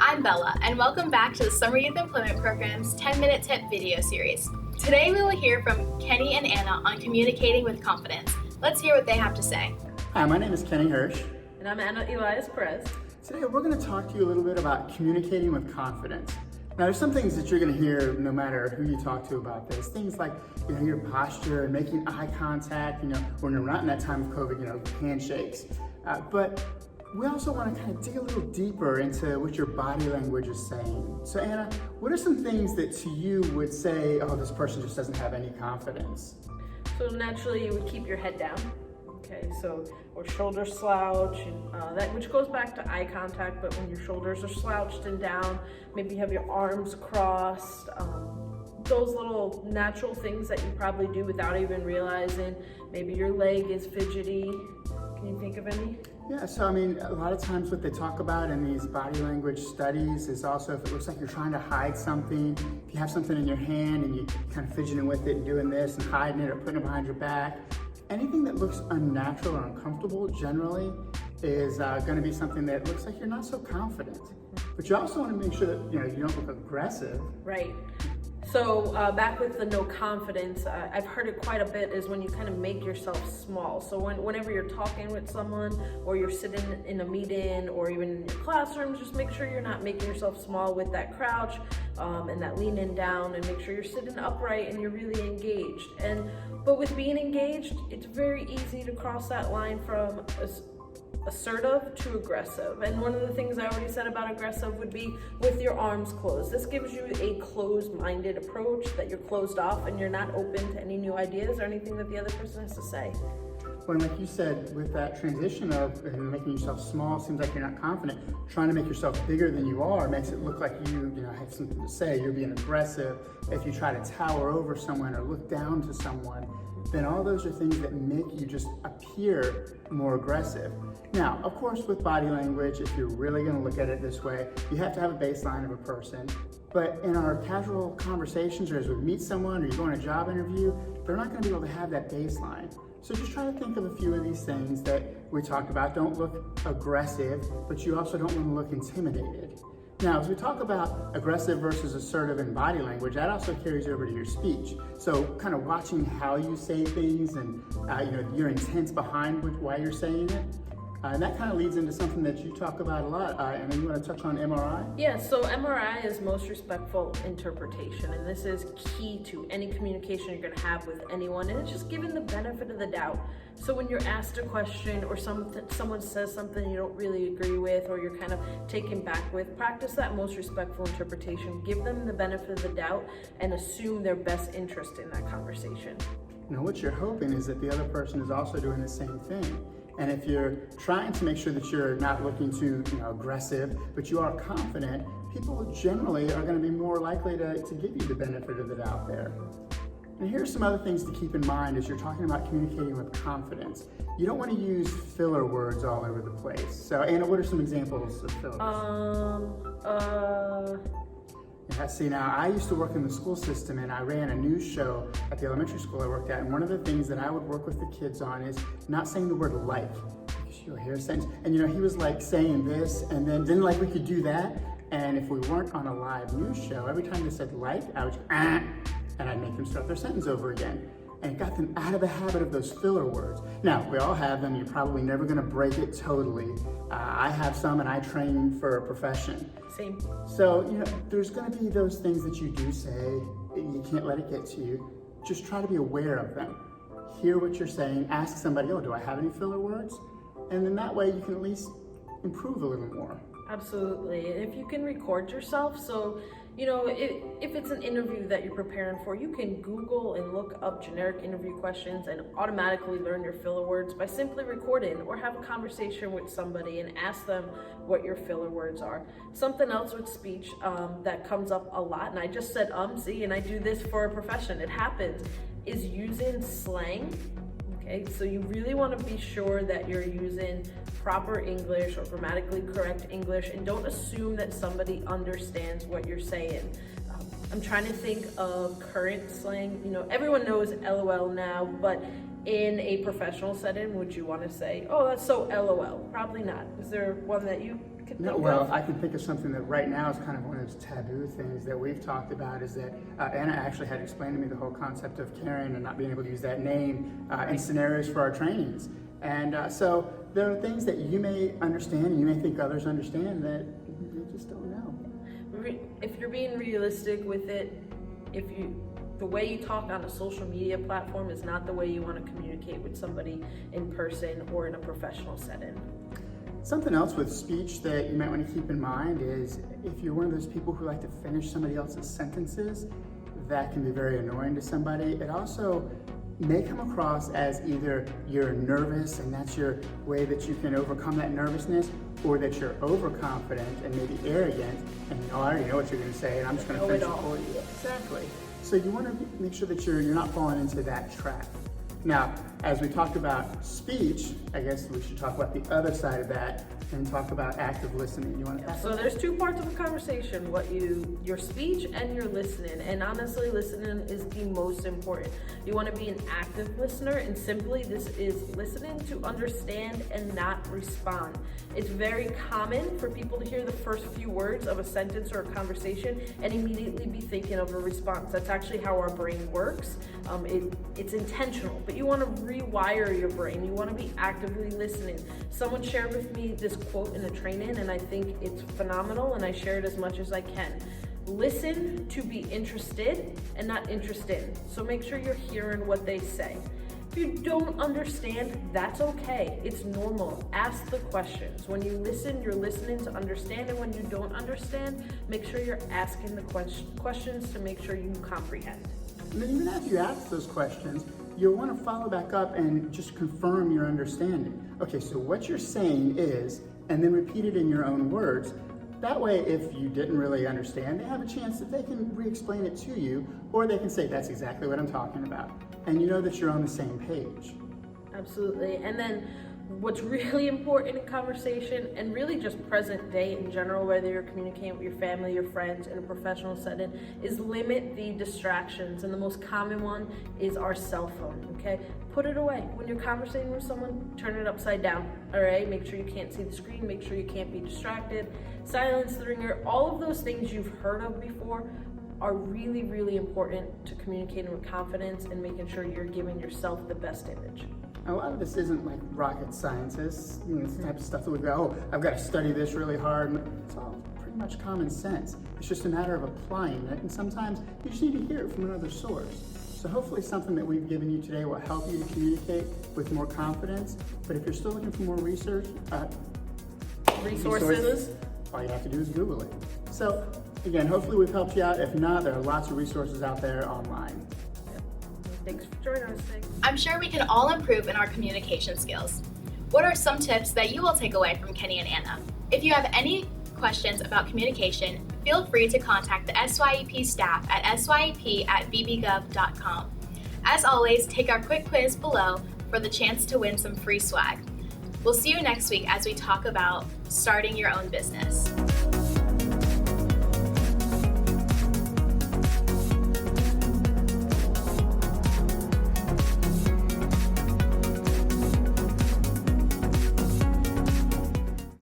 I'm Bella, and welcome back to the Summer Youth Employment Program's 10-minute tip video series. Today we will hear from Kenny and Anna on communicating with confidence. Let's hear what they have to say. Hi, my name is Kenny Hirsch. And I'm Anna Elias Perez. Today we're going to talk to you a little bit about communicating with confidence. Now there's some things that you're going to hear no matter who you talk to about this. Things like, your posture and making eye contact, when you're not in that time of COVID, handshakes. But we also want to kind of dig a little deeper into what your body language is saying. So Anna, what are some things that to you would say, oh, this person just doesn't have any confidence? So naturally you would keep your head down. Okay, or shoulder slouch, which goes back to eye contact, but when your shoulders are slouched and down, maybe you have your arms crossed, those little natural things that you probably do without even realizing. Maybe your leg is fidgety. Can you think of any? Yeah, so a lot of times what they talk about in these body language studies is also if it looks like you're trying to hide something, if you have something in your hand and you kind of fidgeting with it and doing this and hiding it or putting it behind your back, anything that looks unnatural or uncomfortable generally is going to be something that looks like you're not so confident. But you also want to make sure that you don't look aggressive. Right. So back with the no confidence, I've heard it quite a bit is when you kind of make yourself small. So whenever you're talking with someone or you're sitting in a meeting or even in your classroom, just make sure you're not making yourself small with that crouch and that leaning down, and make sure you're sitting upright and you're really engaged. But with being engaged, it's very easy to cross that line from assertive to aggressive. And one of the things I already said about aggressive would be with your arms closed. This gives you a closed-minded approach, that you're closed off and you're not open to any new ideas or anything that the other person has to say. Well, like you said, with that transition of making yourself small, seems like you're not confident. Trying to make yourself bigger than you are makes it look like you have something to say. You're being aggressive. If you try to tower over someone or look down to someone, then all those are things that make you just appear more aggressive. Now, of course, with body language, if you're really going to look at it this way, you have to have a baseline of a person. But in our casual conversations, or as we meet someone or you go on a job interview, they're not going to be able to have that baseline. So just try to think of a few of these things that we talked about. Don't look aggressive, but you also don't want to look intimidated. Now, as we talk about aggressive versus assertive in body language, that also carries over to your speech. So kind of watching how you say things and your intent behind why you're saying it. And that kind of leads into something that you talk about a lot. And then you want to touch on MRI? Yeah, so MRI is most respectful interpretation. And this is key to any communication you're going to have with anyone. And it's just giving the benefit of the doubt. So when you're asked a question or someone says something you don't really agree with, or you're kind of taken back with, practice that most respectful interpretation. Give them the benefit of the doubt and assume their best interest in that conversation. What you're hoping is that the other person is also doing the same thing. And if you're trying to make sure that you're not looking too aggressive, but you are confident, people generally are going to be more likely to give you the benefit of the doubt there. And here's some other things to keep in mind as you're talking about communicating with confidence. You don't want to use filler words all over the place. So Anna, what are some examples of fillers? Yeah, see, now I used to work in the school system and I ran a news show at the elementary school I worked at, and one of the things that I would work with the kids on is not saying the word like. You'll hear a sentence, and he was like saying this, and then like we could do that, and if we weren't on a live news show, every time they said like, I would and I'd make them start their sentence over again. And it got them out of the habit of those filler words. Now, we all have them. You're probably never going to break it totally. I have some, and I train for a profession. Same. So, there's going to be those things that you do say. You can't let it get to you. Just try to be aware of them. Hear what you're saying. Ask somebody, do I have any filler words? And then that way you can at least improve a little more. Absolutely. And if you can record yourself, so if it's an interview that you're preparing for, you can Google and look up generic interview questions and automatically learn your filler words by simply recording, or have a conversation with somebody and ask them what your filler words are. Something else with speech that comes up a lot, and I just said and I do this for a profession, it happens, is using slang. Okay, so you really want to be sure that you're using proper English or grammatically correct English, and don't assume that somebody understands what you're saying. I'm trying to think of current slang. Everyone knows LOL now, but in a professional setting, would you want to say, oh, that's so LOL? Probably not. Is there one that you can No, think well, of? I can think of something that right now is kind of one of those taboo things that we've talked about is that Anna actually had explained to me the whole concept of caring and not being able to use that name in scenarios for our trainings. And so there are things that you may understand and you may think others understand that you just don't know. If you're being realistic with it, the way you talk on a social media platform is not the way you want to communicate with somebody in person or in a professional setting. Something else with speech that you might want to keep in mind is if you're one of those people who like to finish somebody else's sentences, that can be very annoying to somebody. It also may come across as either you're nervous and that's your way that you can overcome that nervousness, or that you're overconfident and maybe arrogant and I already know what you're going to say and I'm just going to finish it for you. Exactly. So you want to make sure that you're not falling into that trap. Now, as we talked about speech, I guess we should talk about the other side of that and talk about active listening. You want to? So there's two parts of a conversation: your speech and your listening. And honestly, listening is the most important. You want to be an active listener, and simply this is listening to understand and not respond. It's very common for people to hear the first few words of a sentence or a conversation and immediately be thinking of a response. That's actually how our brain works. It's intentional, but you want to rewire your brain. You want to be actively listening. Someone shared with me this quote in a training, and I think it's phenomenal, and I share it as much as I can. Listen to be interested and not interested. So make sure you're hearing what they say. If you don't understand, that's okay. It's normal. Ask the questions. When you listen, you're listening to understand, and when you don't understand, make sure you're asking the questions to make sure you comprehend. And then even after you ask those questions, you'll want to follow back up and just confirm your understanding. Okay, so what you're saying is, and then repeat it in your own words. That way, if you didn't really understand, they have a chance that they can re-explain it to you, or they can say, that's exactly what I'm talking about. And you know that you're on the same page. Absolutely. And then what's really important in conversation, and really just present day in general, whether you're communicating with your family, your friends, in a professional setting, is limit the distractions. And the most common one is our cell phone, okay? Put it away. When you're conversating with someone, turn it upside down, all right? Make sure you can't see the screen, make sure you can't be distracted. Silence the ringer. All of those things you've heard of before are really, really important to communicating with confidence and making sure you're giving yourself the best image. A lot of this isn't like rocket scientists, it's the type of stuff that we go, oh, I've got to study this really hard. It's all pretty much common sense. It's just a matter of applying it, and sometimes you just need to hear it from another source. So hopefully something that we've given you today will help you to communicate with more confidence. But if you're still looking for more resources, all you have to do is Google it. So again, hopefully we've helped you out. If not, there are lots of resources out there online. Thanks for joining us today. I'm sure we can all improve in our communication skills. What are some tips that you will take away from Kenny and Anna? If you have any questions about communication, feel free to contact the SYEP staff at syep@bbgov.com. As always, take our quick quiz below for the chance to win some free swag. We'll see you next week as we talk about starting your own business.